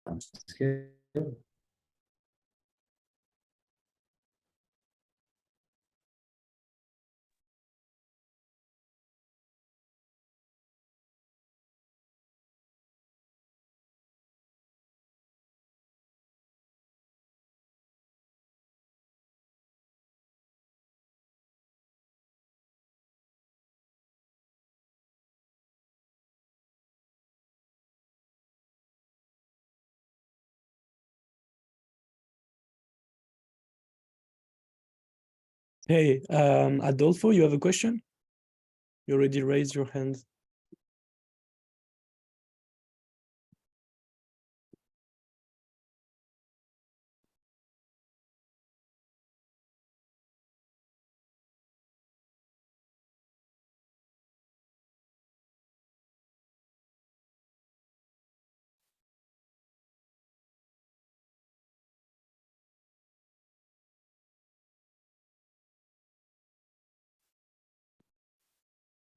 That's good. Hey, Adolfo, you have a question? You already raised your hand.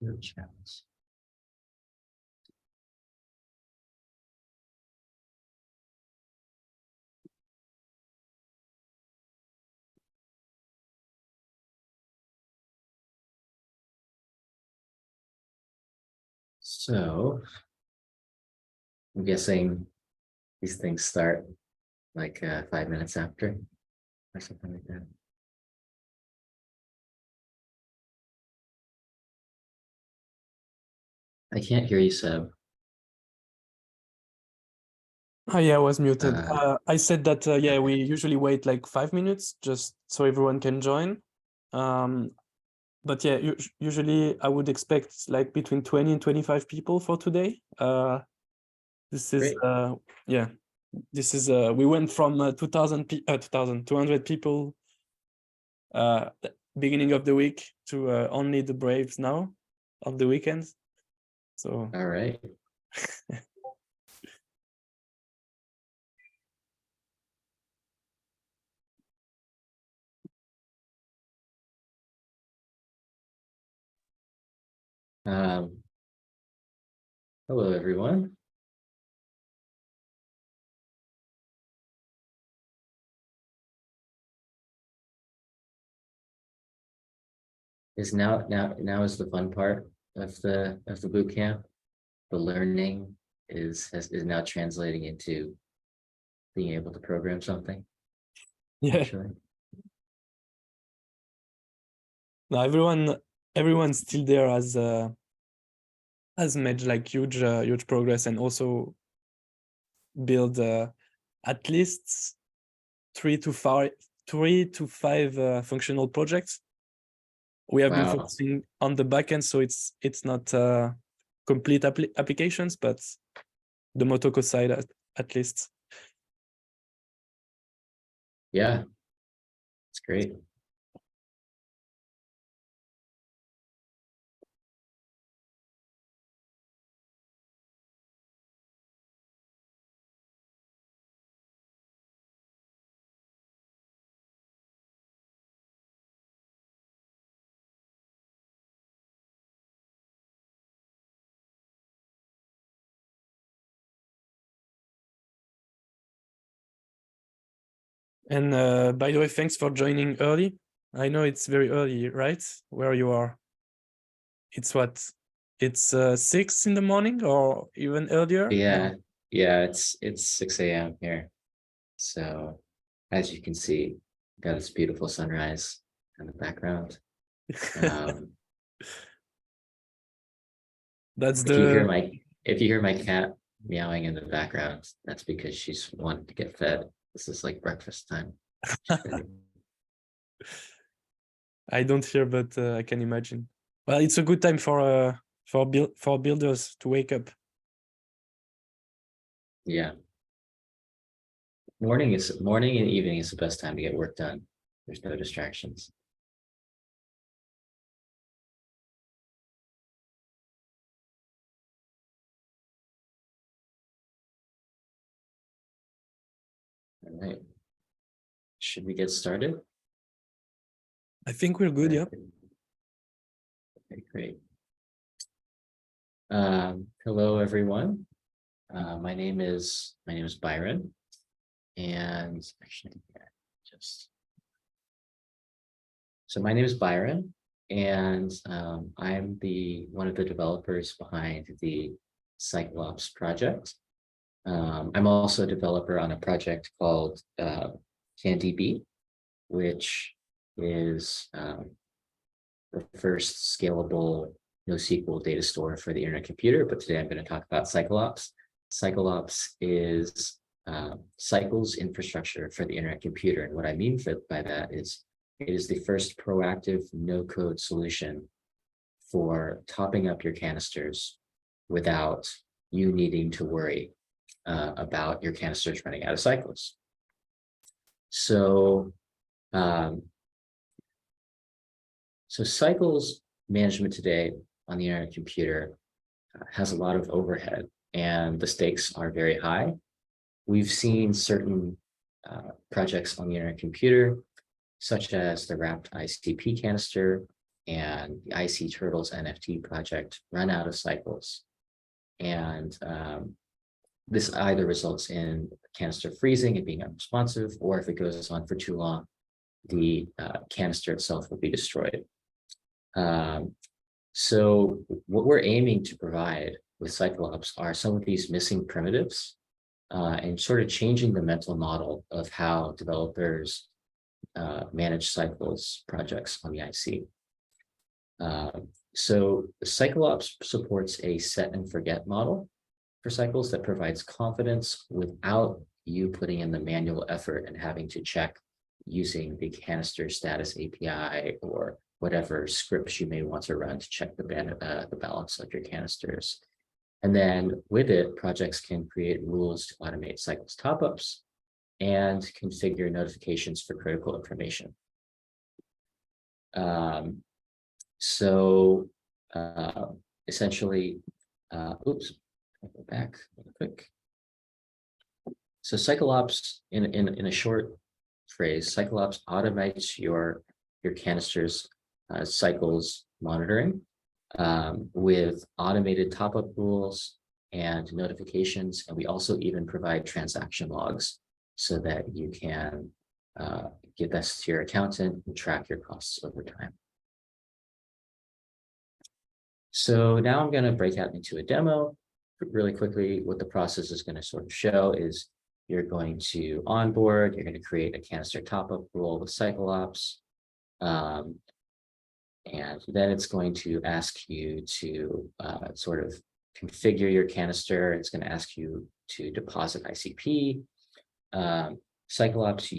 Your chats. So I'm guessing these things start like 5 minutes after or something like that. I can't hear you, Seb. Oh yeah, I was muted. I said that yeah, we usually wait like 5 minutes just so everyone can join. But yeah, usually I would expect like between 20 and 25 people for today. This is Great. yeah, this is we went from 2,200 people beginning of the week to only the Braves now on the weekends. So All right. Hello, everyone. Is now is the fun part of the boot camp. The learning is now translating into being able to program something. yeah. Actually. No, everyone's still there has made like huge progress and also build at least 3 to 5 functional projects. We have been Wow. focusing on the backend, so it's not complete applications, but the Motoko side at least. Yeah, it's great. And by the way, thanks for joining early. I know it's very early, right? Where you are? It's what? It's 6 in the morning or even earlier? Yeah, yeah, it's 6 a.m. here. So as you can see, got this beautiful sunrise in the background. That's If you hear my cat meowing in the background, that's because she's wanting to get fed. This is like breakfast time. I don't hear, but I can imagine. Well, it's a good time for builders to wake up. Yeah. Morning and evening is the best time to get work done. There's no distractions. All right. Should we get started? I think we're good, yeah. Okay, great. Hello, everyone. My name is Byron, and actually, my name is Byron, and I'm one of the developers behind the CYCLEOPS project. I'm also a developer on a project called CanDB, which is the first scalable NoSQL data store for the internet computer. But today I'm going to talk about CYCLEOPS. CYCLEOPS is Cycles infrastructure for the internet computer. And what I mean by that is it is the first proactive no-code solution for topping up your canisters without you needing to worry about your canisters running out of cycles. So cycles management today on the internet computer has a lot of overhead, and the stakes are very high. We've seen certain projects on the internet computer, such as the wrapped ICP canister and the IC Turtles NFT project, run out of cycles. And this either results in canister freezing and being unresponsive, or if it goes on for too long, the canister itself will be destroyed. So what we're aiming to provide with CYCLEOPS are some of these missing primitives and sort of changing the mental model of how developers manage cycles projects on the IC. So CYCLEOPS supports a set and forget model for cycles that provides confidence without you putting in the manual effort and having to check using the canister status API or whatever scripts you may want to run to check the balance of your canisters. And then with it, projects can create rules to automate cycles top-ups and configure notifications for critical information. Essentially, oops, I'll go back real quick. So CYCLEOPS, in a short phrase, CYCLEOPS automates your canisters cycles monitoring with automated top-up rules and notifications. And we also even provide transaction logs so that you can give this to your accountant and track your costs over time. So now I'm going to break out into a demo really quickly. What the process is going to sort of show is you're going to onboard, you're going to create a canister top-up rule with CYCLEOPS. And then it's going to ask you to sort of configure your canister. It's going to ask you to deposit ICP. CYCLEOPS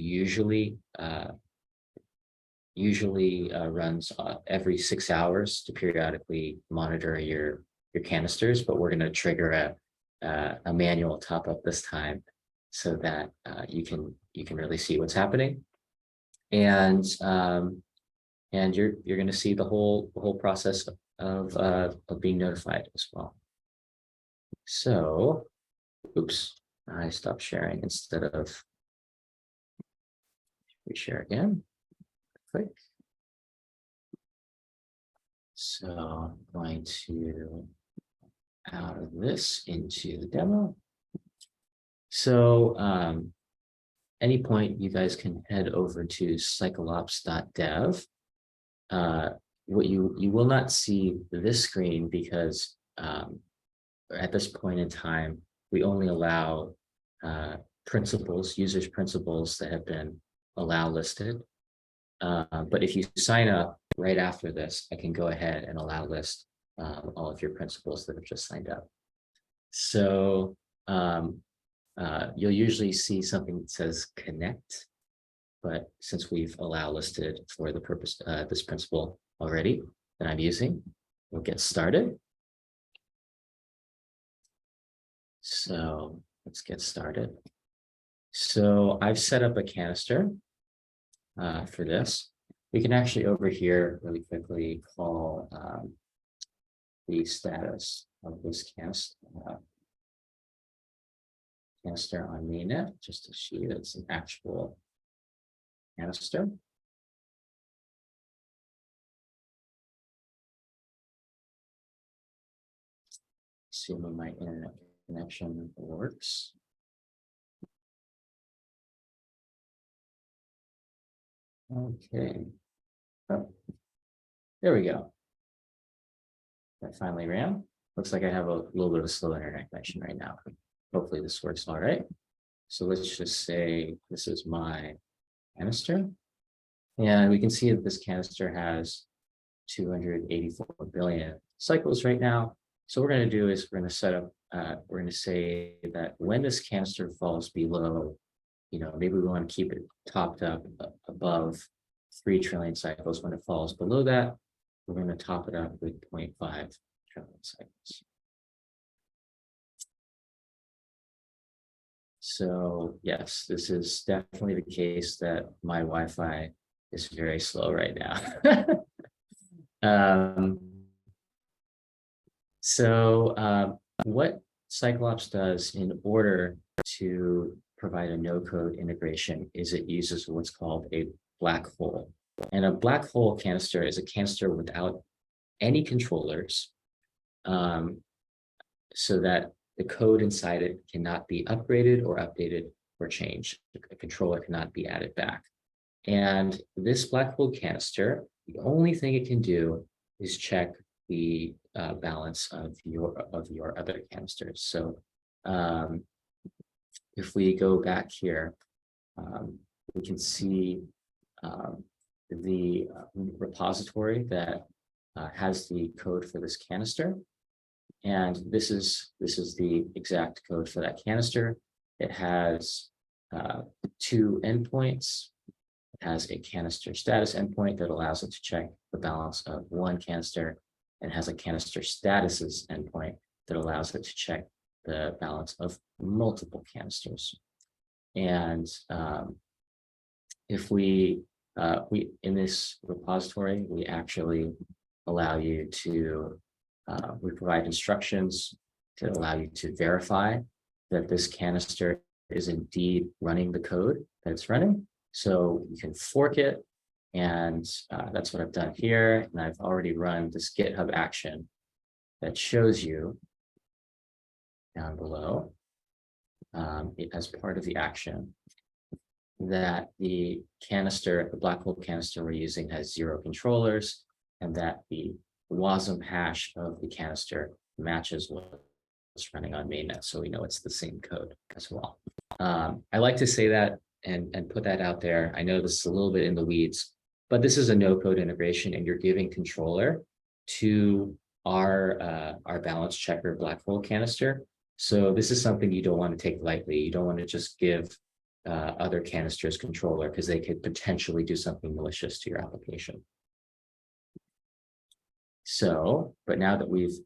usually runs every 6 hours to periodically monitor your canisters, but we're going to trigger a manual top up this time so that you can really see what's happening. And you're going to see the whole process of being notified as well. So, oops, I stopped sharing instead of reshare again. Click. So I'm going to out of this into the demo. So any point you guys can head over to cycleops.dev. What you will not see this screen because at this point in time, we only allow users' principals that have been allow listed. But if you sign up right after this, I can go ahead and allow list all of your principals that have just signed up. So you'll usually see something that says connect, but since we've allow listed for the purpose this principal already that I'm using, we'll get started. So let's get started. So I've set up a canister for this. We can actually over here really quickly call the status of this canister on mainnet just to see that it's an actual canister. Assuming my internet connection works. Okay. Oh, there we go. That finally ran. Looks like I have a little bit of a slow internet connection right now. Hopefully this works all right. So let's just say this is my canister. And we can see that this canister has 284 billion cycles right now. So what we're going to do is we're going to set up, we're going to say that when this canister falls below, maybe we want to keep it topped up above 3 trillion cycles. When it falls below that, we're going to top it up with 0.5 trillion cycles. So yes, this is definitely the case that my Wi-Fi is very slow right now. What CYCLEOPS does in order to provide a no-code integration is it uses what's called a black hole. And a black hole canister is a canister without any controllers, so that the code inside it cannot be upgraded or updated or changed. A controller cannot be added back. And this black hole canister, the only thing it can do is check the balance of your other canisters. So if we go back here, we can see the repository that has the code for this canister. And this is the exact code for that canister. It has 2 endpoints. It has a canister status endpoint that allows it to check the balance of 1 canister, and has a canister statuses endpoint that allows it to check the balance of multiple canisters. And if we in this repository, we actually allow you to we provide instructions to allow you to verify that this canister is indeed running the code that it's running. So you can fork it, and that's what I've done here. And I've already run this GitHub action that shows you down below as part of the action that the canister, the black hole canister we're using, has 0 controllers, and that the WASM hash of the canister matches what's running on mainnet, so we know it's the same code as well. I like to say that and put that out there. I know this is a little bit in the weeds, but this is a no-code integration, and you're giving controller to our balance checker black hole canister. So this is something you don't want to take lightly. You don't want to just give other canisters controller, because they could potentially do something malicious to your application. So, but now that we've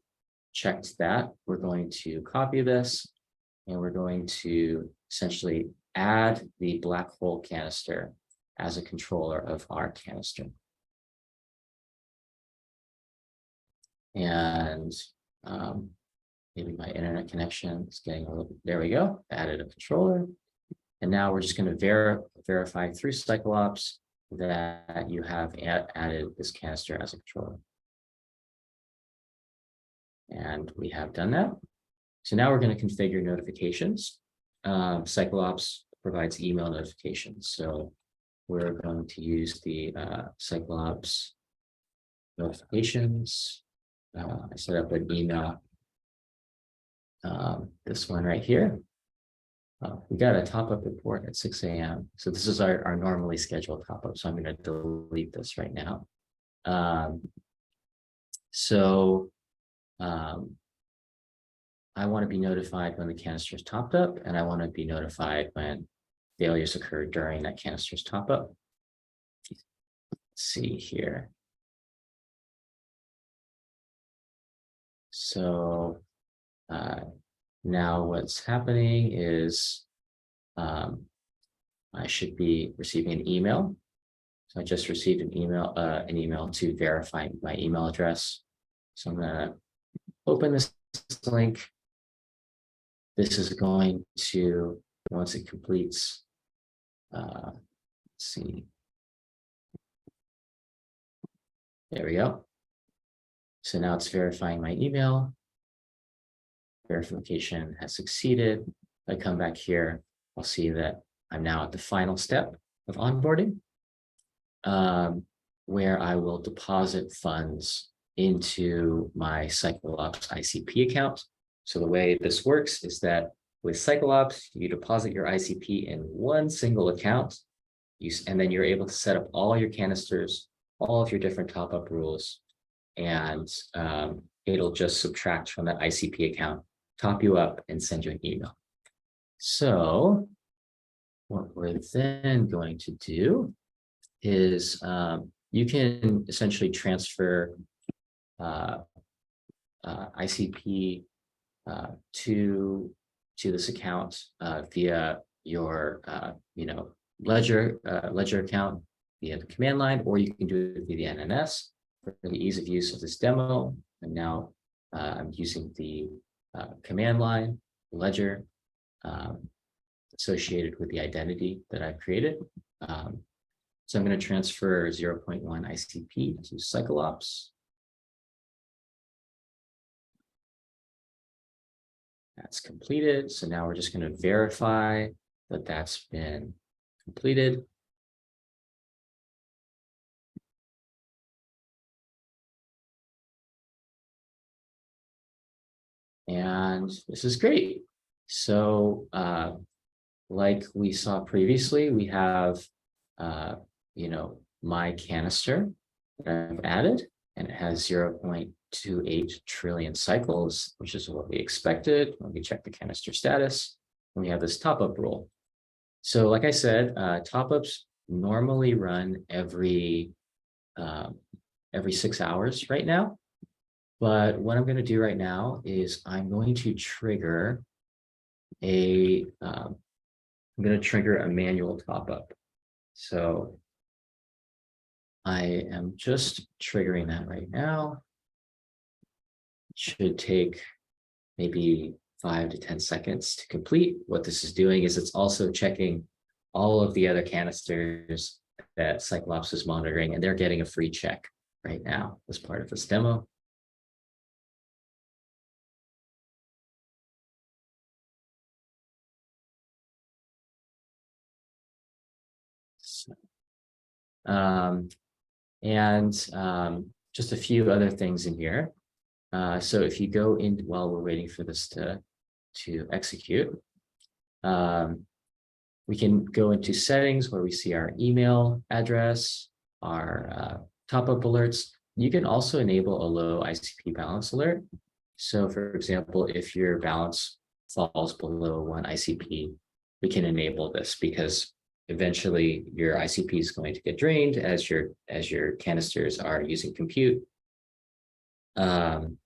checked that, we're going to copy this, and we're going to essentially add the black hole canister as a controller of our canister. And maybe my internet connection is getting a little, there we go, added a controller. And now we're just going to verify through CYCLEOPS that you have added this canister as a controller. And we have done that. So now we're going to configure notifications. CYCLEOPS provides email notifications. So we're going to use the CYCLEOPS notifications. I set up an email. This one right here. We got a top-up report at 6 a.m. So this is our normally scheduled top-up. So I'm going to delete this right now. I want to be notified when the canister is topped up, and I want to be notified when failures occur during that canister's top up. Let's see here. So now what's happening is I should be receiving an email. So I just received an email to verify my email address. So I'm going to open this link. This is going to, once it completes, let's see. There we go. So now it's verifying my email. verification has succeeded. If I come back here, I'll see that I'm now at the final step of onboarding, where I will deposit funds into my CYCLEOPS ICP account. So the way this works is that with CYCLEOPS, you deposit your ICP in one single account, and then you're able to set up all your canisters, all of your different top-up rules, and it'll just subtract from that ICP account, top you up, and send you an email. So what we're then going to do is you can essentially transfer ICP to this account via your ledger account via the command line, or you can do it via the NNS. For the ease of use of this demo, and now I'm using the command line ledger associated with the identity that I've created. So I'm going to transfer 0.1 ICP to CYCLEOPS. That's completed. So now we're just going to verify that that's been completed. And this is great. So like we saw previously, we have, my canister that I've added, and it has 0.28 trillion cycles, which is what we expected when we check the canister status. And we have this top-up rule. So like I said, top-ups normally run every 6 hours right now. But what I'm going to do right now is I'm going to trigger a manual top-up. So I am just triggering that right now. It should take maybe 5 to 10 seconds to complete. What this is doing is it's also checking all of the other canisters that CYCLEOPS is monitoring, and they're getting a free check right now as part of this demo. Just a few other things in here. So if you go in while we're waiting for this to execute, we can go into settings where we see our email address, our top-up alerts. You can also enable a low ICP balance alert. So for example, if your balance falls below 1 ICP, we can enable this because eventually your ICP is going to get drained as your canisters are using compute. And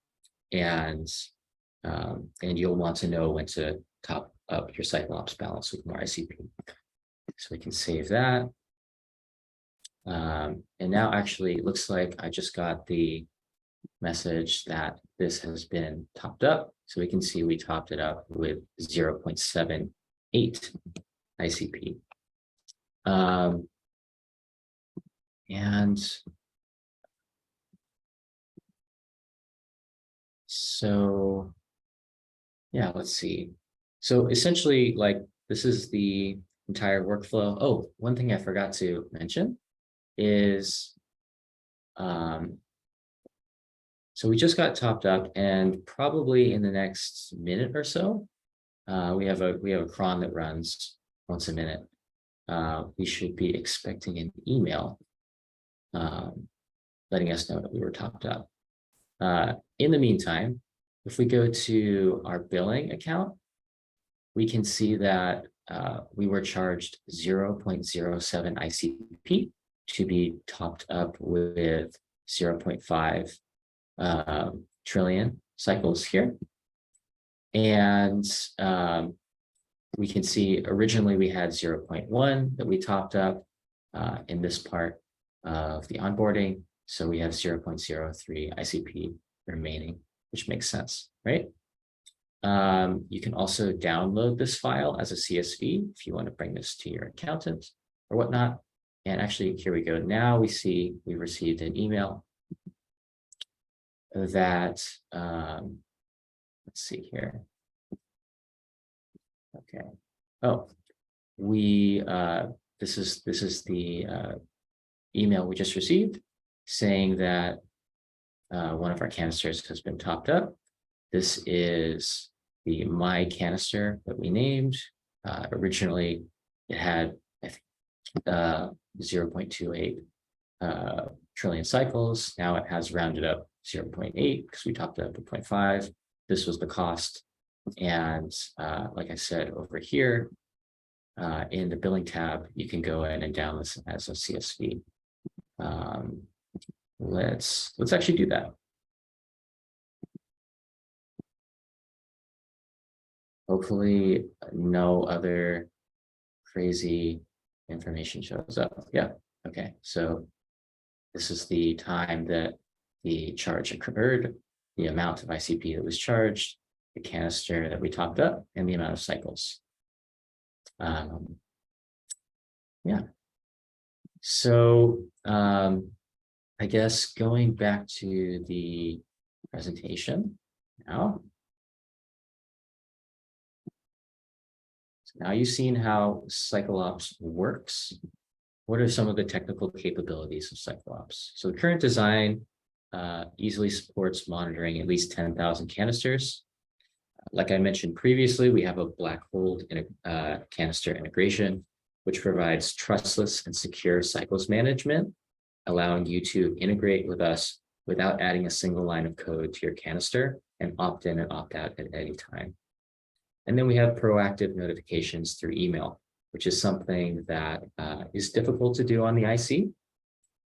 you'll want to know when to top up your CYCLEOPS balance with more ICP. So we can save that. And now actually it looks like I just got the message that this has been topped up. So we can see we topped it up with 0.78 ICP. And so, yeah, let's see. So essentially, like, this is the entire workflow. Oh, one thing I forgot to mention is, so we just got topped up, and probably in the next minute or so, we have a cron that runs once a minute. We should be expecting an email letting us know that we were topped up. In the meantime, if we go to our billing account, we can see that we were charged 0.07 ICP to be topped up with 0.5 trillion cycles here. And we can see originally we had 0.1 that we topped up in this part of the onboarding. So we have 0.03 ICP remaining, which makes sense, right? You can also download this file as a CSV if you want to bring this to your accountant or whatnot. And actually, here we go. Now we see we received an email that, let's see here. Okay. Oh, we this is the email we just received saying that one of our canisters has been topped up. This is the my canister that we named. Originally, it had, I think, 0.28 trillion cycles. Now it has rounded up 0.8 because we topped it up to 0.5. This was the cost. And like I said, over here in the billing tab, you can go in and download this as a CSV. Let's actually do that. Hopefully no other crazy information shows up. Yeah, okay, so this is the time that the charge occurred, the amount of ICP that was charged, the canister that we topped up, and the amount of cycles. Yeah, so I guess going back to the presentation now. Now you've seen how CYCLEOPS works. What are some of the technical capabilities of CYCLEOPS? So the current design easily supports monitoring at least 10,000 canisters. Like I mentioned previously, we have a black hole canister integration, which provides trustless and secure cycles management, allowing you to integrate with us without adding a single line of code to your canister and opt in and opt out at any time. And then we have proactive notifications through email, which is something that is difficult to do on the IC.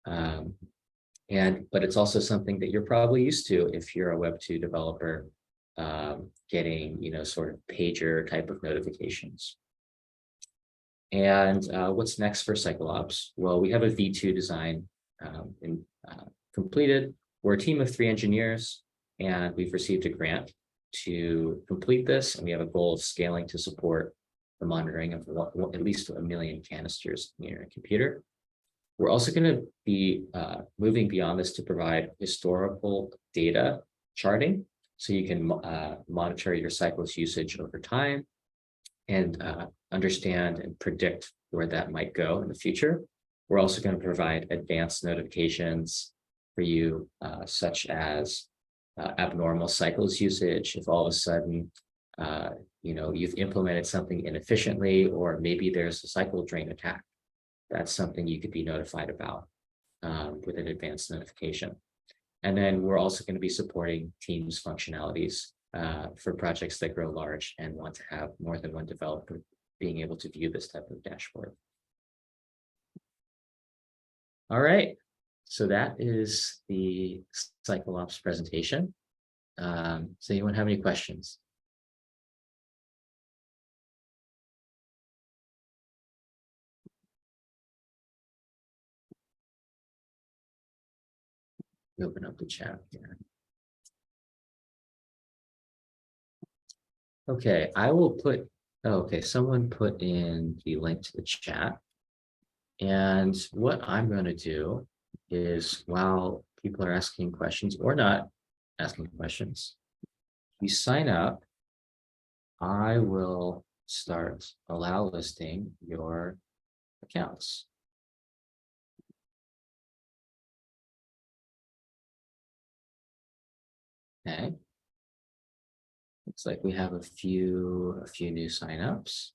But it's also something that you're probably used to if you're a Web2 developer, getting, sort of pager type of notifications. And what's next for CYCLEOPS? Well, we have a V2 design completed. We're a team of 3 engineers, and we've received a grant to complete this, and we have a goal of scaling to support the monitoring of at least 1 million canisters in your computer. We're also going to be moving beyond this to provide historical data charting, so you can monitor your cycles usage over time and understand and predict where that might go in the future. We're also going to provide advanced notifications for you, such as abnormal cycles usage. If all of a sudden, you've implemented something inefficiently, or maybe there's a cycle drain attack, that's something you could be notified about with an advanced notification. And then we're also going to be supporting Teams functionalities for projects that grow large and want to have more than one developer being able to view this type of dashboard. All right. So that is the CYCLEOPS presentation. Does anyone have any questions? Open up the chat here. Okay, I will put, okay, someone put in the link to the chat. And what I'm going to do is, while people are asking questions or not asking questions, if you sign up, I will start allow listing your accounts. Okay. Looks like we have a few new signups.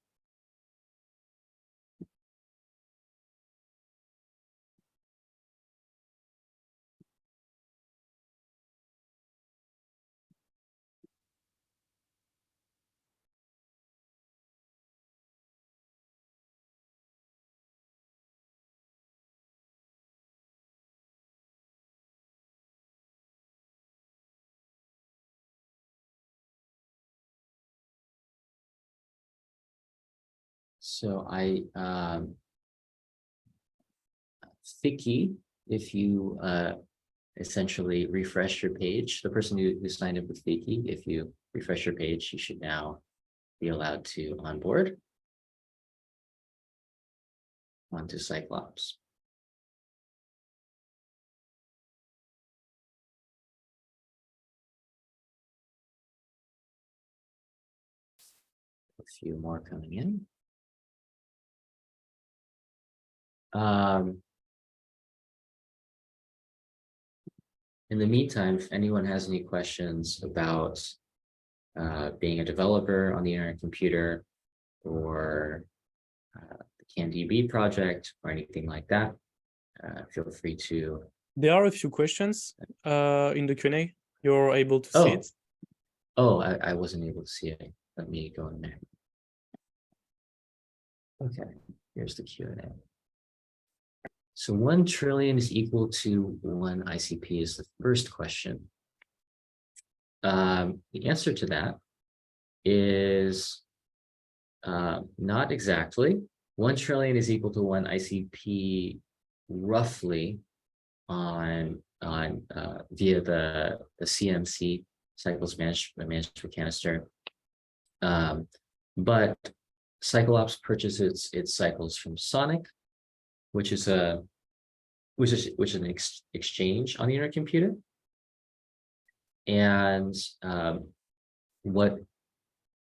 So Vicky, if you essentially refresh your page, the person who signed up with Vicky, if you refresh your page, you should now be allowed to onboard onto CYCLEOPS. few more coming in. In the meantime, if anyone has any questions about being a developer on the internet computer or the CanDB project or anything like that, feel free to. There are a few questions in the Q&A. You're able to see it. Oh, I wasn't able to see it. Let me go in there. Okay, here's the Q&A. So 1 trillion is equal to 1 ICP is the first question. The answer to that is not exactly. 1 trillion is equal to 1 ICP roughly on via the CMC cycles managed for canister. But CYCLEOPS purchases its cycles from Sonic, which is an exchange on the internet computer. And what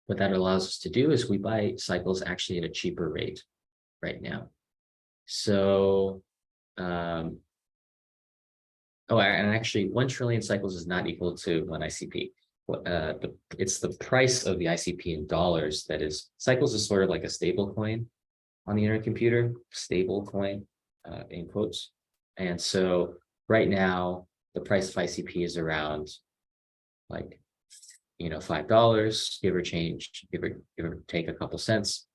that allows us to do is we buy cycles actually at a cheaper rate right now. So and actually 1 trillion cycles is not equal to 1 ICP. It's the price of the ICP in dollars that is. Cycles is sort of like a stable coin on the internet computer, stable coin in quotes. And so right now the price of ICP is around like, $5, give or take a couple cents.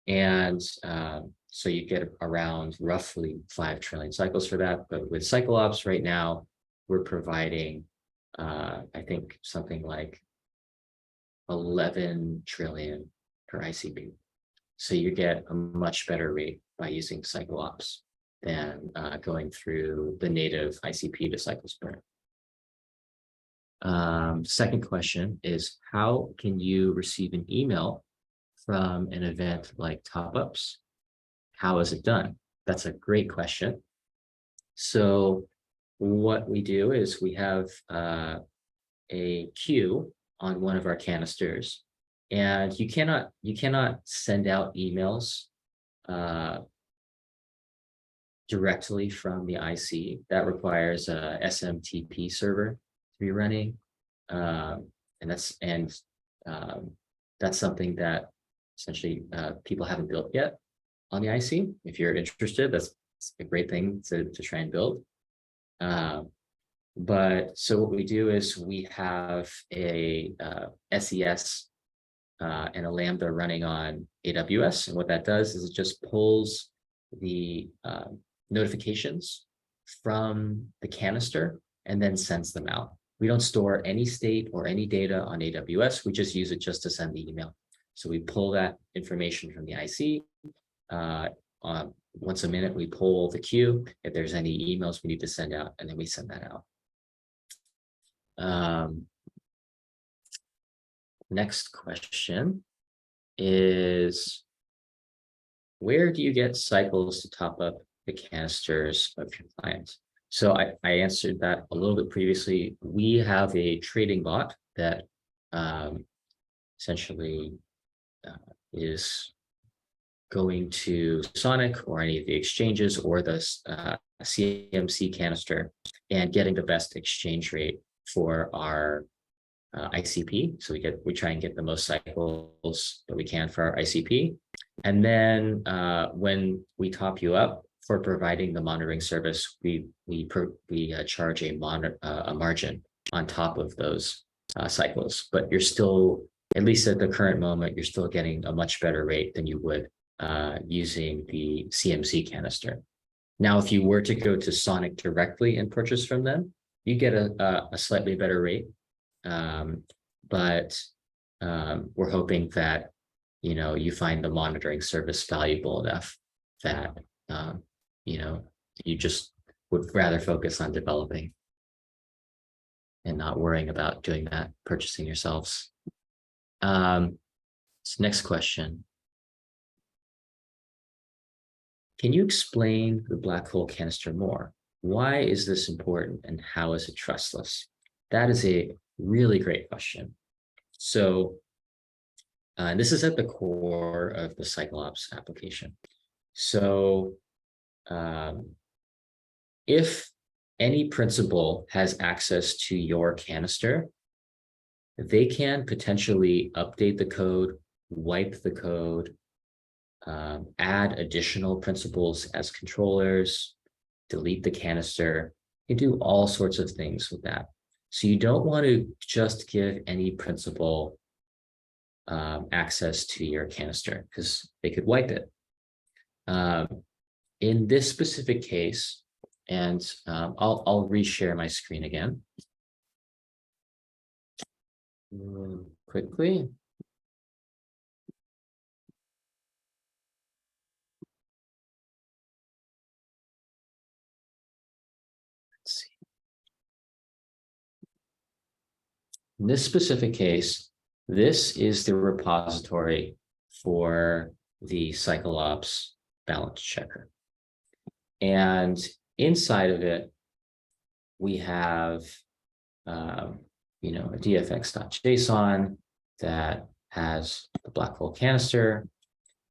And so you get around roughly 5 trillion cycles for that. But with CYCLEOPS right now, we're providing, I think something like 11 trillion per ICP. So you get a much better rate by using CYCLEOPS than going through the native ICP to cycles per. Second question is, how can you receive an email from an event like top-ups? How is it done? That's a great question. So what we do is we have a queue on one of our canisters, and you cannot send out emails directly from the IC. That requires a SMTP server to be running, and that's something that essentially people haven't built yet on the IC. If you're interested, that's a great thing to try and build. But so what we do is we have a SES and a Lambda running on AWS. And what that does is it just pulls the notifications from the canister and then sends them out. We don't store any state or any data on AWS. We just use it just to send the email. So we pull that information from the IC. Once a minute, we pull the queue. If there's any emails we need to send out, and then we send that out. Next question is, where do you get cycles to top up the canisters of your clients? So I answered that a little bit previously. We have a trading bot that essentially is going to Sonic or any of the exchanges or the CMC canister and getting the best exchange rate for our ICP. So we try and get the most cycles that we can for our ICP. And then when we top you up for providing the monitoring service, we charge a margin on top of those cycles. But you're still, at least at the current moment, you're still getting a much better rate than you would using the CMC canister. Now, if you were to go to Sonic directly and purchase from them, you get a slightly better rate. But we're hoping that you find the monitoring service valuable enough that you just would rather focus on developing and not worrying about doing that, purchasing yourselves. So next question. Can you explain the black hole canister more? Why is this important and how is it trustless? That is a really great question. So And this is at the core of the CYCLEOPS application. So if any principal has access to your canister, they can potentially update the code, wipe the code, add additional principals as controllers, delete the canister. You can do all sorts of things with that. So you don't want to just give any principal access to your canister because they could wipe it. In this specific case, and I'll reshare my screen again quickly. Let's see. In this specific case, this is the repository for the CYCLEOPS balance checker. And inside of it, we have, a dfx.json that has the black hole canister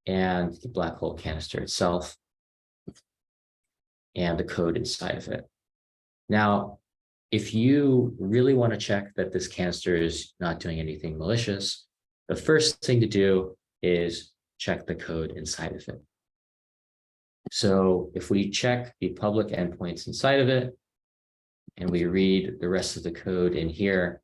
and the black hole canister itself and the code inside of it. Now, if you really want to check that this canister is not doing anything malicious, the first thing to do is check the code inside of it. So if we check the public endpoints inside of it, and we read the rest of the code in here,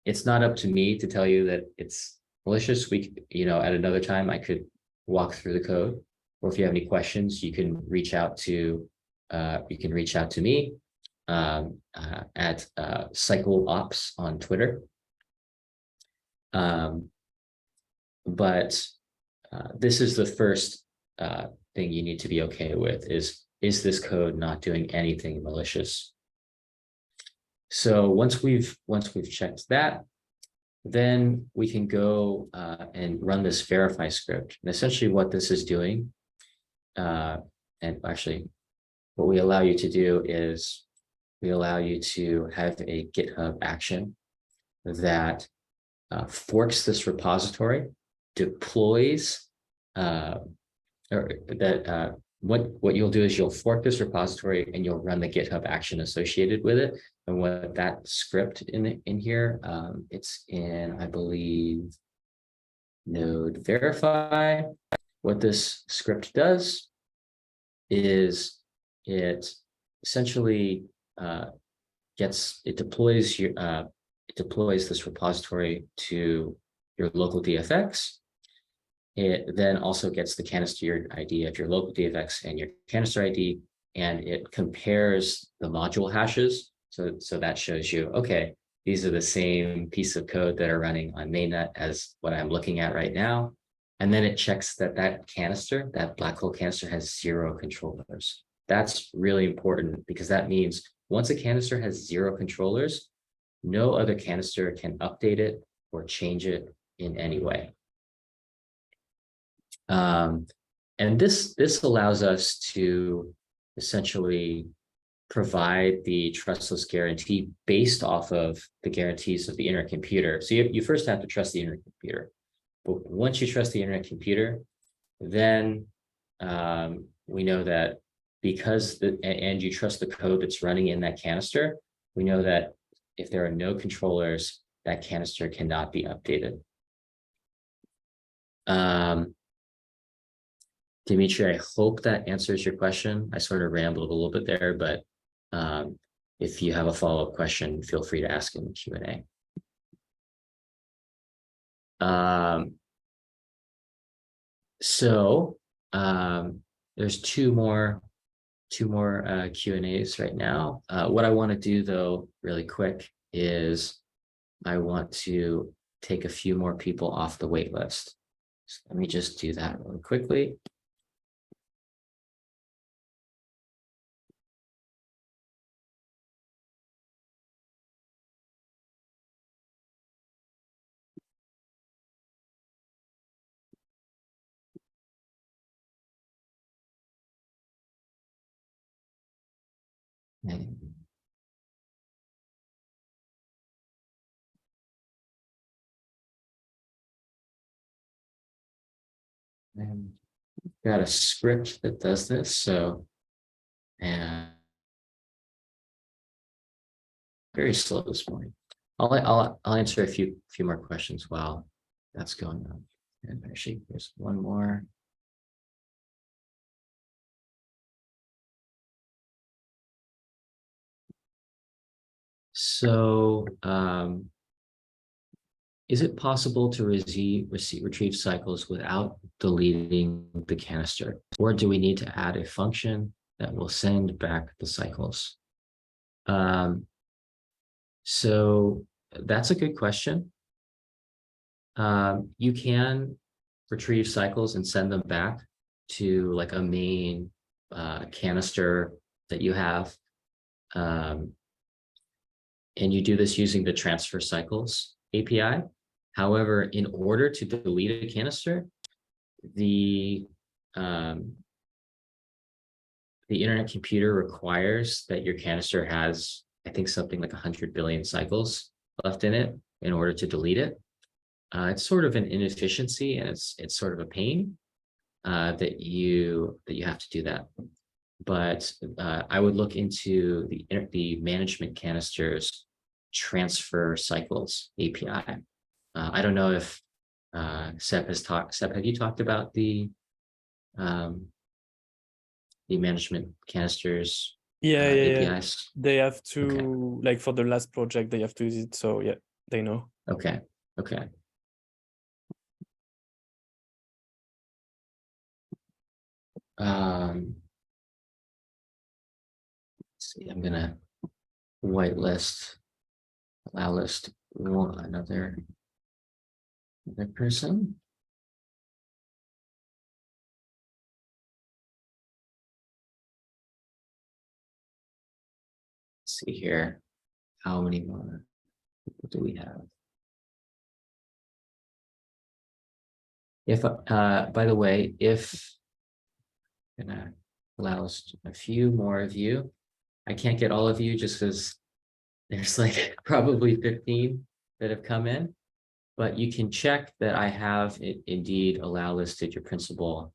it's not up to me to tell you that it's malicious. We, at another time, I could walk through the code, or if you have any questions, you can reach out to me at CYCLEOPS on Twitter. But this is the first thing you need to be okay with is this code not doing anything malicious? So once we've checked that, then we can go and run this verify script. And essentially what this is doing, and actually what we allow you to do is we allow you to have a GitHub action that forks this repository, deploys, what you'll do is you'll fork this repository and you'll run the GitHub action associated with it. And what that script in here, it's in, I believe, node verify. What this script does is it essentially deploys this repository to your local DFX. It then also gets the canister ID of your local DFX and your canister ID, and it compares the module hashes. So that shows you, okay, these are the same piece of code that are running on mainnet as what I'm looking at right now. And then it checks that canister, that black hole canister, has 0 controllers. That's really important because that means once a canister has 0 controllers, no other canister can update it or change it in any way. And this allows us to essentially provide the trustless guarantee based off of the guarantees of the internet computer. So you first have to trust the internet computer. But once you trust the internet computer, then we know that and you trust the code that's running in that canister, we know that if there are no controllers, that canister cannot be updated. Dimitri, I hope that answers your question. I sort of rambled a little bit there, but if you have a follow-up question, feel free to ask in the Q&A. There's two more Q&As right now. What I want to do though, really quick, is I want to take a few more people off the wait list. So let me just do that really quickly. And got a script that does this, so, and very slow this morning. I'll answer a few more questions while that's going on. And actually, there's one more. So, is it possible to retrieve cycles without deleting the canister? Or do we need to add a function that will send back the cycles? So that's a good question. You can retrieve cycles and send them back to like a main canister that you have. And you do this using the transfer cycles API. However, in order to delete a canister, the internet computer requires that your canister has, I think, something like 100 billion cycles left in it in order to delete it. It's sort of an inefficiency, and it's sort of a pain that you have to do that. But I would look into the management canisters transfer cycles API. I don't know if Sep, have you talked about the management canisters Yeah, APIs? They have to, Okay. like for the last project, they have to use it. So yeah, they know. Okay. Let's see, I'm gonna whitelist, allow list another person. Let's see here, how many more people do we have? If by the way, if gonna allow us a few more of you, I can't get all of you just because there's like probably 15 that have come in, but you can check that I have indeed allow listed your principal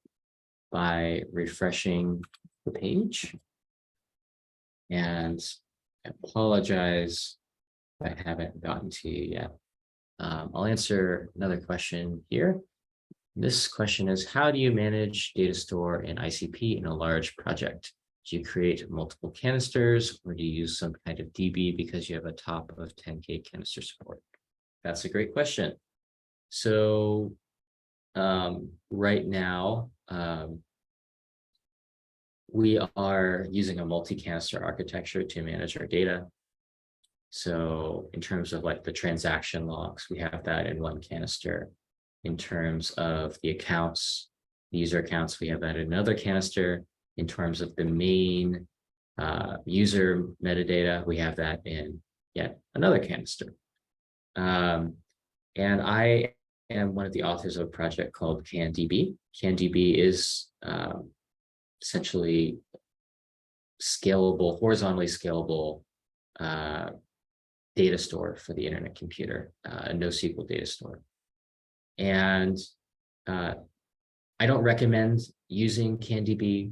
by refreshing the page. And I apologize if I haven't gotten to you yet. I'll answer another question here. This question is, how do you manage data store and ICP in a large project? Do you create multiple canisters, or do you use some kind of DB because you have a top of 10K canister support? That's a great question. So right now, we are using a multi-canister architecture to manage our data. So in terms of like the transaction logs, we have that in one canister. In terms of the accounts, the user accounts, we have that in another canister. In terms of the main user metadata, we have that in yet another canister. And I am one of the authors of a project called CanDB. CanDB is essentially scalable, horizontally scalable data store for the internet computer, a NoSQL data store. And I don't recommend using CanDB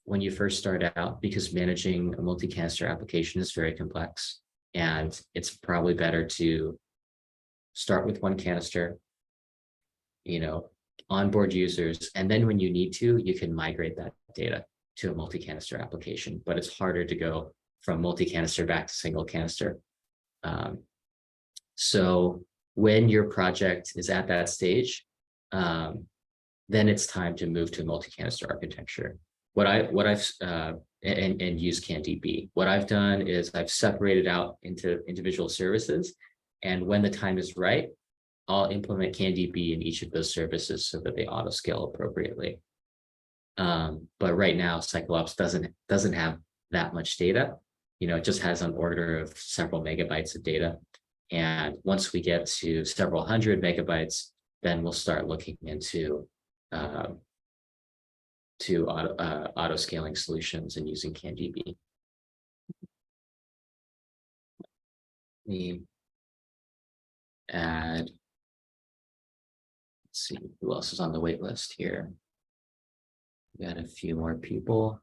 when you first start out because managing a multi-canister application is very complex. And it's probably better to start with one canister, onboard users, and then when you need to, you can migrate that data to a multi-canister application. But it's harder to go from multi-canister back to single canister. So when your project is at that stage, then it's time to move to multi-canister architecture. And use CanDB. What I've done is I've separated out into individual services, and when the time is right, I'll implement CanDB in each of those services so that they auto scale appropriately. But right now, CYCLEOPS doesn't have that much data. It just has an order of several megabytes of data. And once we get to several hundred megabytes, then we'll start looking into auto scaling solutions and using CanDB. Let me add Let's see who else is on the wait list here. We got a few more people.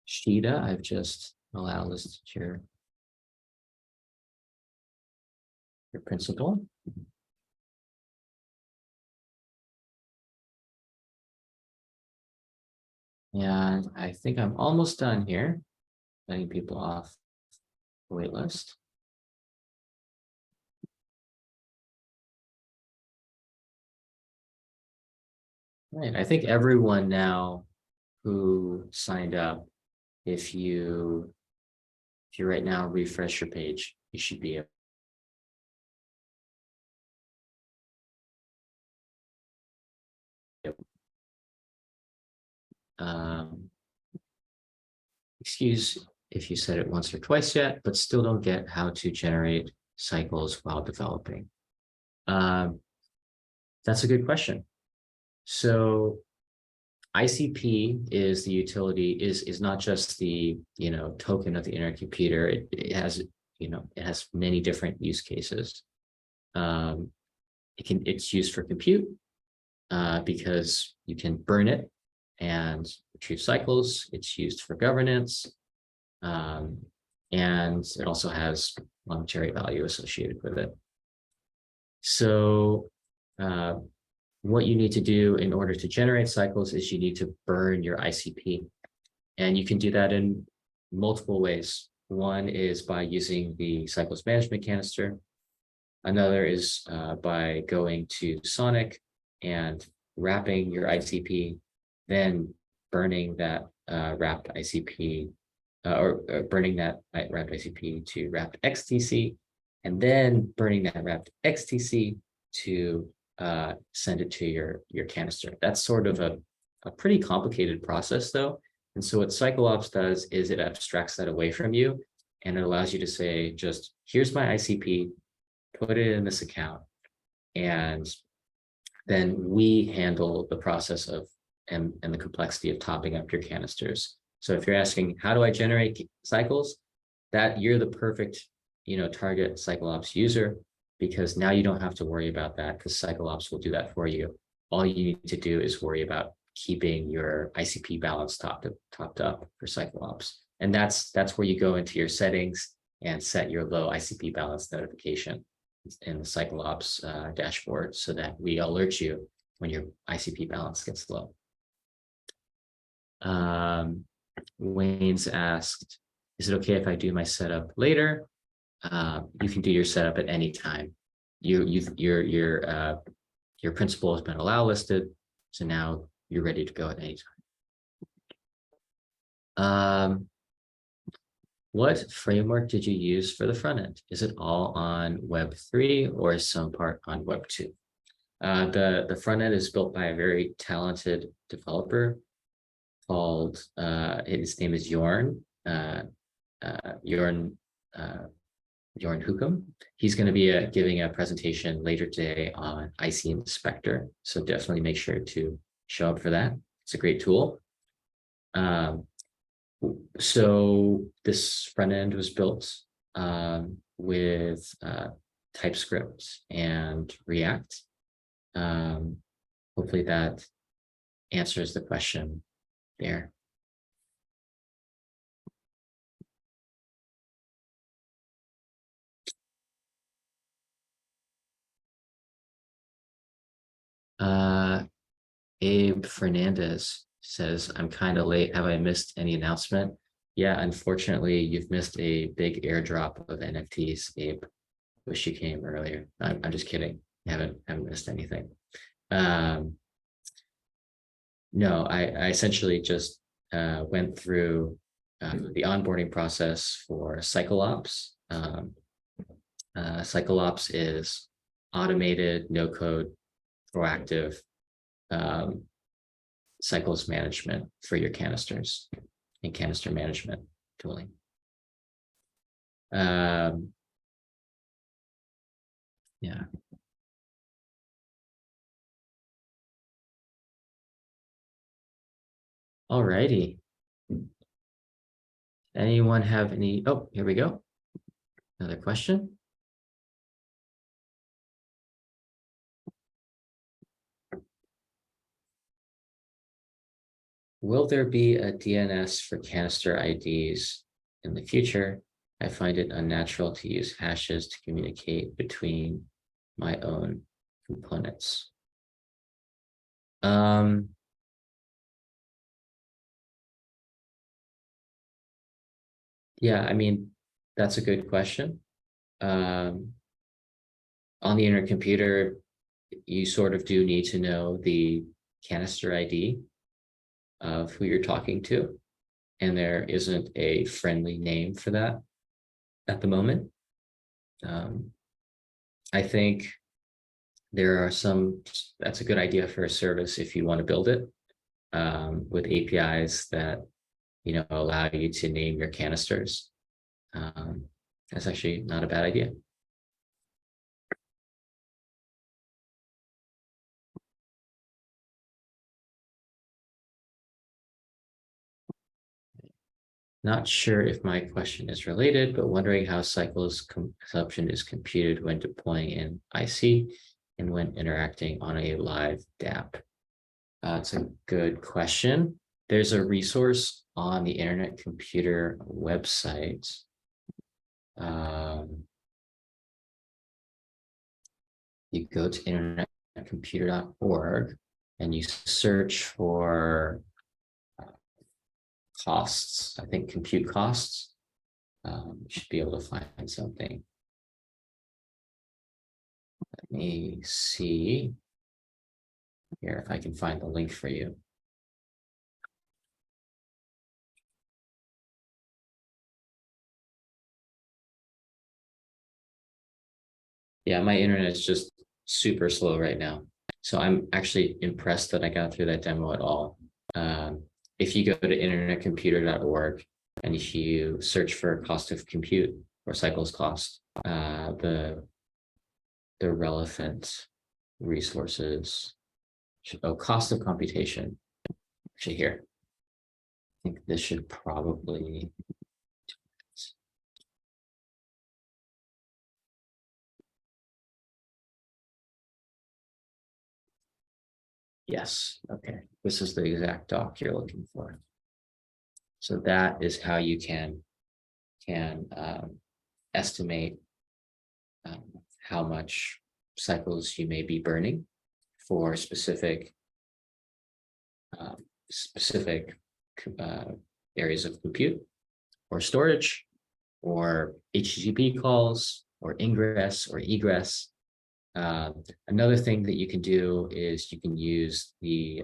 Shida, I've just allowed listed your principal. And I think I'm almost done here, letting people off the wait list. Right, I think everyone now who signed up, if you right now refresh your page, you should be able. Excuse if you said it once or twice yet, but still don't get how to generate cycles while developing. That's a good question. So ICP is the utility, is not just the token of the internet computer. It has it has many different use cases. It's used for compute because you can burn it and retrieve cycles. It's used for governance, and it also has monetary value associated with it. So what you need to do in order to generate cycles is you need to burn your ICP. And you can do that in multiple ways. One is by using the cycles management canister. Another is by going to Sonic and wrapping your ICP, then burning that wrapped ICP, or burning that wrapped ICP to wrapped XTC, and then burning that wrapped XTC to send it to your canister. That's sort of a pretty complicated process though. And so what CYCLEOPS does is it abstracts that away from you, and it allows you to say, just here's my ICP, put it in this account, and then we handle the process of and the complexity of topping up your canisters. So if you're asking, how do I generate cycles? That you're the perfect target CYCLEOPS user, because now you don't have to worry about that, because CYCLEOPS will do that for you. All you need to do is worry about keeping your ICP balance topped up for CYCLEOPS. And that's where you go into your settings and set your low ICP balance notification in the CYCLEOPS dashboard, so that we alert you when your ICP balance gets low. Wayne's asked, is it okay if I do my setup later? You can do your setup at any time. Your principal has been allow listed, so now you're ready to go at any time. What framework did you use for the front end? Is it all on Web 3 or some part on Web 2? The front end is built by a very talented developer called, his name is Jorn Hukum. He's going to be giving a presentation later today on IC Inspector, so definitely make sure to show up for that. It's a great tool. So this front end was built with TypeScript and React. Hopefully that answers the question there. Abe Fernandez says, I'm kind of late. Have I missed any announcement? Yeah, unfortunately, you've missed a big airdrop of NFTs, Abe. Wish you came earlier. I'm just kidding. Haven't missed anything. No, I essentially just went through the onboarding process for CYCLEOPS. CYCLEOPS is automated, no-code, proactive cycles management for your canisters and canister management tooling. Yeah. Alrighty. Anyone have any? Oh, here we go. Another question. Will there be a DNS for canister IDs in the future? I find it unnatural to use hashes to communicate between my own components. Yeah, I mean, that's a good question. On the internet computer, you sort of do need to know the canister ID of who you're talking to, and there isn't a friendly name for that at the moment. I think there are that's a good idea for a service if you want to build it with APIs that allow you to name your canisters. That's actually not a bad idea. Not sure if my question is related, but wondering how cycles consumption is computed when deploying in IC and when interacting on a live DApp. It's a good question. There's a resource on the Internet Computer website. You go to internetcomputer.org and you search for costs. I think compute costs. You should be able to find something. Let me see here if I can find the link for you. Yeah, my internet is just super slow right now. So I'm actually impressed that I got through that demo at all. If you go to internetcomputer.org and if you search for cost of compute or cycles cost, the relevant resources, cost of computation, actually here. I think this should probably. Yes, okay. This is the exact doc you're looking for. So that is how you can estimate how much cycles you may be burning for specific areas of compute or storage or HTTP calls or ingress or egress. Another thing that you can do is you can use the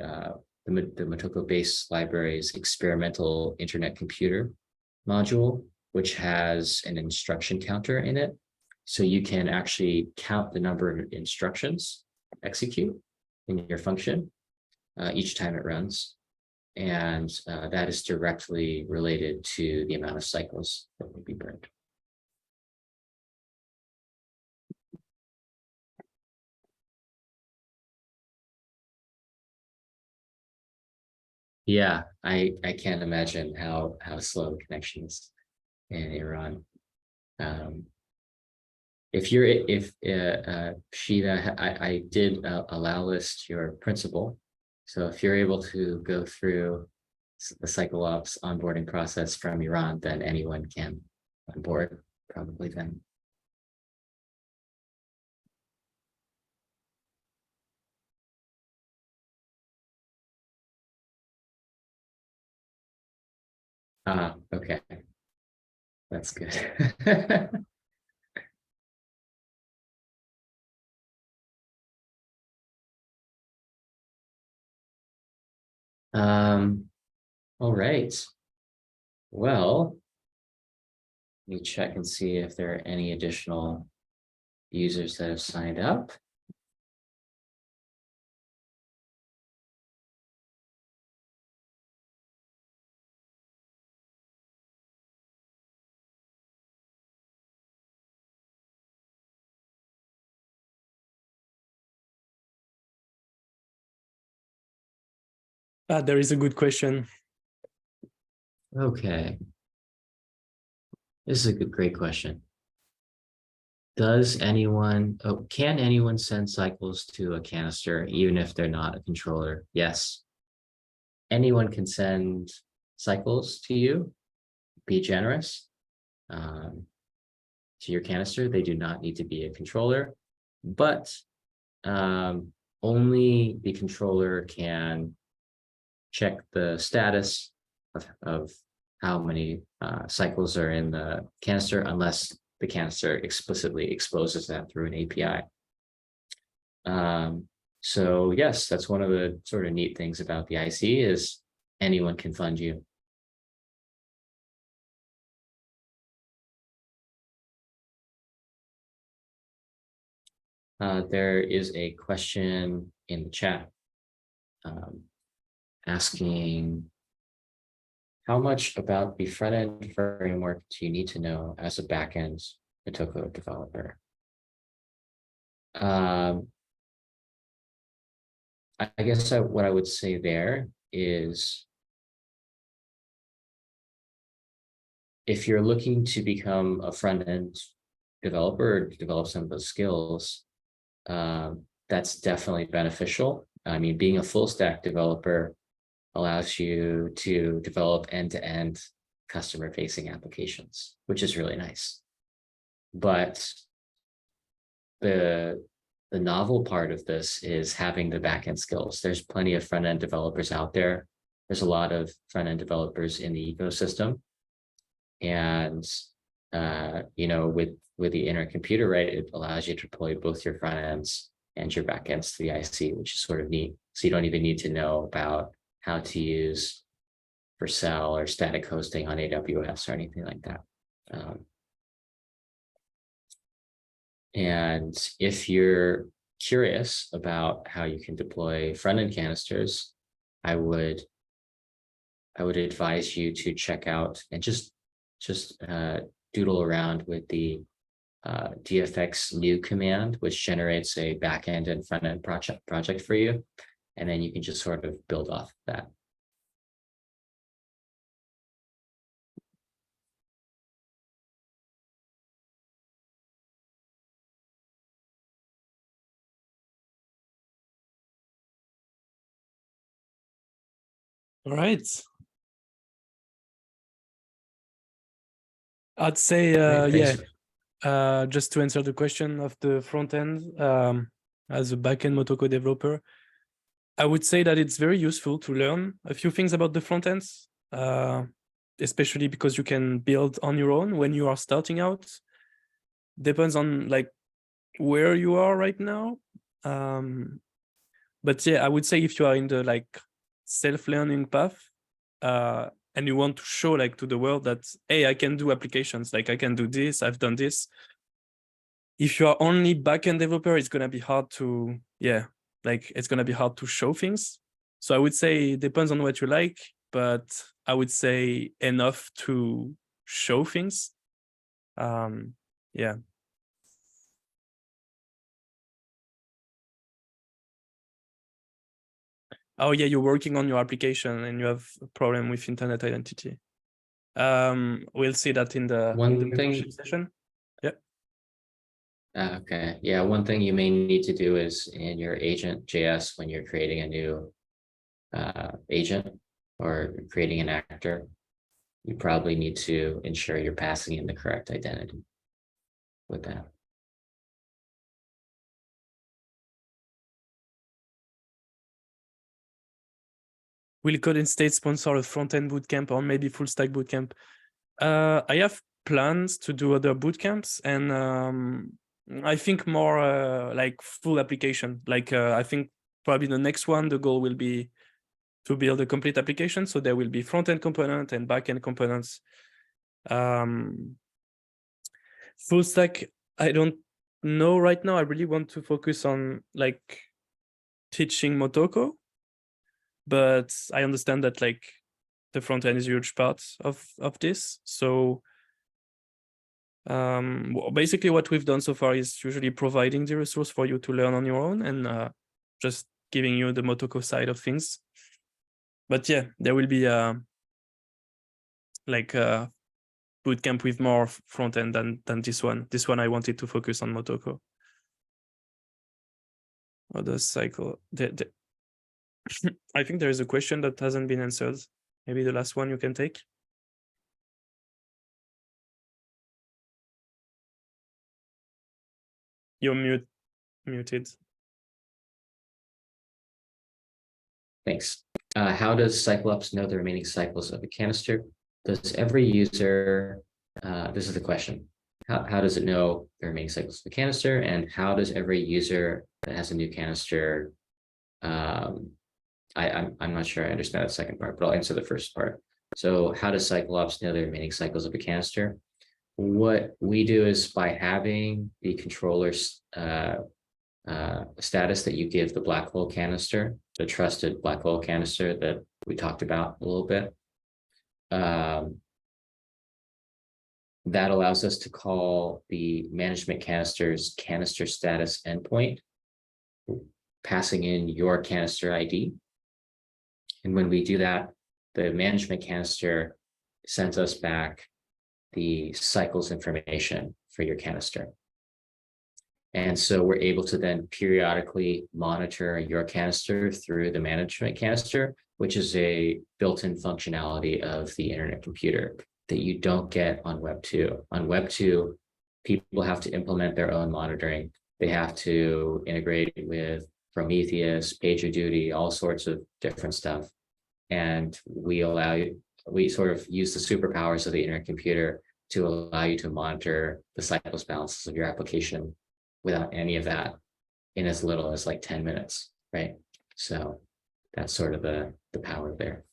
Motoko base library's experimental internet computer module, which has an instruction counter in it. So you can actually count the number of instructions execute in your function each time it runs. And that is directly related to the amount of cycles that will be burned. Yeah, I can't imagine how slow the connection is in Iran. If Sheila, I did allow list your principal. So if you're able to go through the CYCLEOPS onboarding process from Iran, then anyone can onboard probably then. Okay. That's good. All right. Well, let me check and see if there are any additional users that have signed up. There is a good question. Okay. This is a great question. Can anyone send cycles to a canister even if they're not a controller? Yes. Anyone can send cycles to you. Be generous to your canister. They do not need to be a controller, but only the controller can check the status of how many cycles are in the canister unless the canister explicitly exposes that through an API. So yes, that's one of the sort of neat things about the IC is anyone can fund you. There is a question in the chat asking how much about the front-end framework do you need to know as a backend Motoko developer? I guess what I would say there is if you're looking to become a front-end developer or develop some of those skills, that's definitely beneficial. I mean, being a full stack developer allows you to develop end-to-end customer-facing applications, which is really nice. But the novel part of this is having the backend skills. There's plenty of front-end developers out there. There's a lot of front-end developers in the ecosystem. And with the internet computer, right, it allows you to deploy both your front ends and your back ends to the IC, which is sort of neat. So you don't even need to know about how to use Vercel or static hosting on AWS or anything like that. And if you're curious about how you can deploy front-end canisters, I would advise you to check out and just doodle around with the DFX new command, which generates a backend and front-end project for you. And then you can just sort of build off of that. All right. I'd say, just to answer the question of the front end, as a backend Motoko developer, I would say that it's very useful to learn a few things about the front ends, especially because you can build on your own when you are starting out. Depends on like where you are right now. But yeah, I would say if you are in the like self-learning path, and you want to show like to the world that, hey, I can do applications, like I can do this, I've done this. If you are only backend developer, it's gonna be hard to, it's gonna be hard to show things. So I would say it depends on what you like, but I would say enough to show things. Yeah. Oh yeah, you're working on your application and you have a problem with internet identity. We'll see that in the mentorship session. Yeah. Okay. Yeah. One thing you may need to do is in your agent.js when you're creating a new agent or creating an actor, you probably need to ensure you're passing in the correct identity with that. Will Code State sponsor a front-end bootcamp or maybe full stack bootcamp? I have plans to do other bootcamps, and I think more like full application. Like I think probably the next one, the goal will be to build a complete application. So there will be front-end component and back-end components. Full stack, I don't know right now. I really want to focus on like teaching Motoko, but I understand that like the front end is a huge part of this. So basically what we've done so far is usually providing the resource for you to learn on your own and just giving you the Motoko side of things. But yeah, there will be like Bootcamp with more front end than this one. This one I wanted to focus on Motoko. Or the cycle. I think there is a question that hasn't been answered. Maybe the last one you can take. You're muted. Thanks. How does CYCLEOPS know the remaining cycles of a canister? Does every user, this is the question, how does it know the remaining cycles of the canister, and how does every user that has a new canister, I'm not sure I understand the second part, but I'll answer the first part. So how does CYCLEOPS know the remaining cycles of a canister? What we do is by having the controller's status that you give the black hole canister, the trusted black hole canister that we talked about a little bit. That allows us to call the management canister's canister status endpoint, passing in your canister ID. And when we do that, the management canister sends us back the cycles information for your canister. And so we're able to then periodically monitor your canister through the management canister, which is a built-in functionality of the internet computer that you don't get on Web 2. On Web 2, people have to implement their own monitoring. They have to integrate with Prometheus, PagerDuty, all sorts of different stuff. And we sort of use the superpowers of the internet computer to allow you to monitor the cycles balances of your application without any of that in as little as like 10 minutes, right? So that's sort of the power there.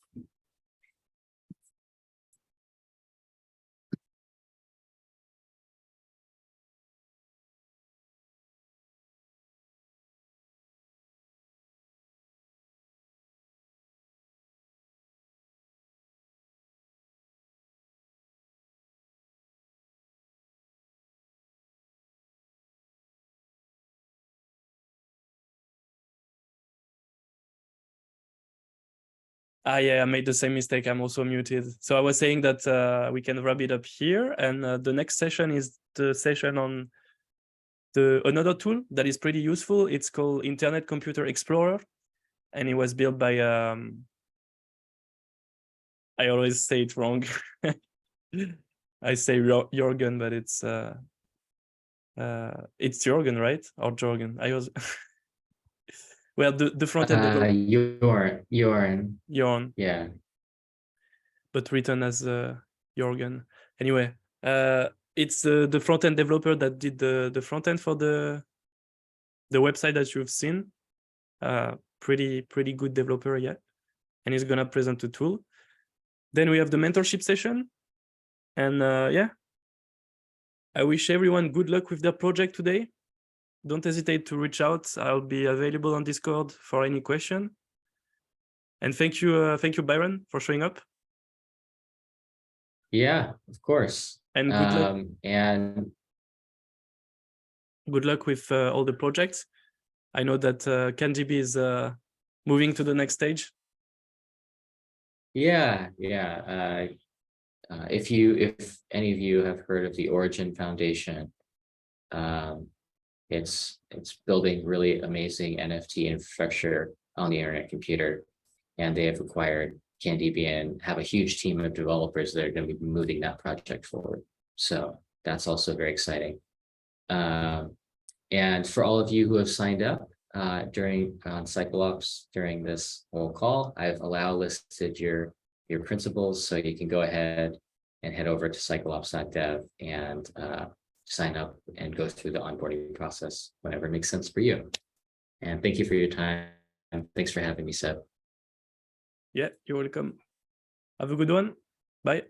Yeah, I made the same mistake. I'm also muted. So I was saying that we can wrap it up here. And the next session is the session on another tool that is pretty useful. It's called Internet Computer Explorer. And it was built by, I always say it wrong. I say Jorgen, but it's Jorgen, right? Or Jorgen. I was... Well, the front end developer. Jorn. Yeah. But written as Jorgen. Anyway, it's the front end developer that did the front end for the website that you've seen. Pretty good developer, yeah. And he's gonna present the tool. Then we have the mentorship session. And yeah, I wish everyone good luck with their project today. Don't hesitate to reach out. I'll be available on Discord for any question. And thank you, Byron, for showing up. Yeah, of course. And good luck. And good luck with all the projects. I know that CanDB is moving to the next stage. Yeah. If any of you have heard of the Origin Foundation, it's building really amazing NFT infrastructure on the internet computer, and they have acquired CanDB and have a huge team of developers that are going to be moving that project forward. So that's also very exciting. And for all of you who have signed up on CYCLEOPS during this whole call, I've listed your principals, so you can go ahead and head over to cycleops.dev and sign up and go through the onboarding process whenever it makes sense for you. And thank you for your time. And thanks for having me, Seb. Yeah, you're welcome. Have a good one. Bye.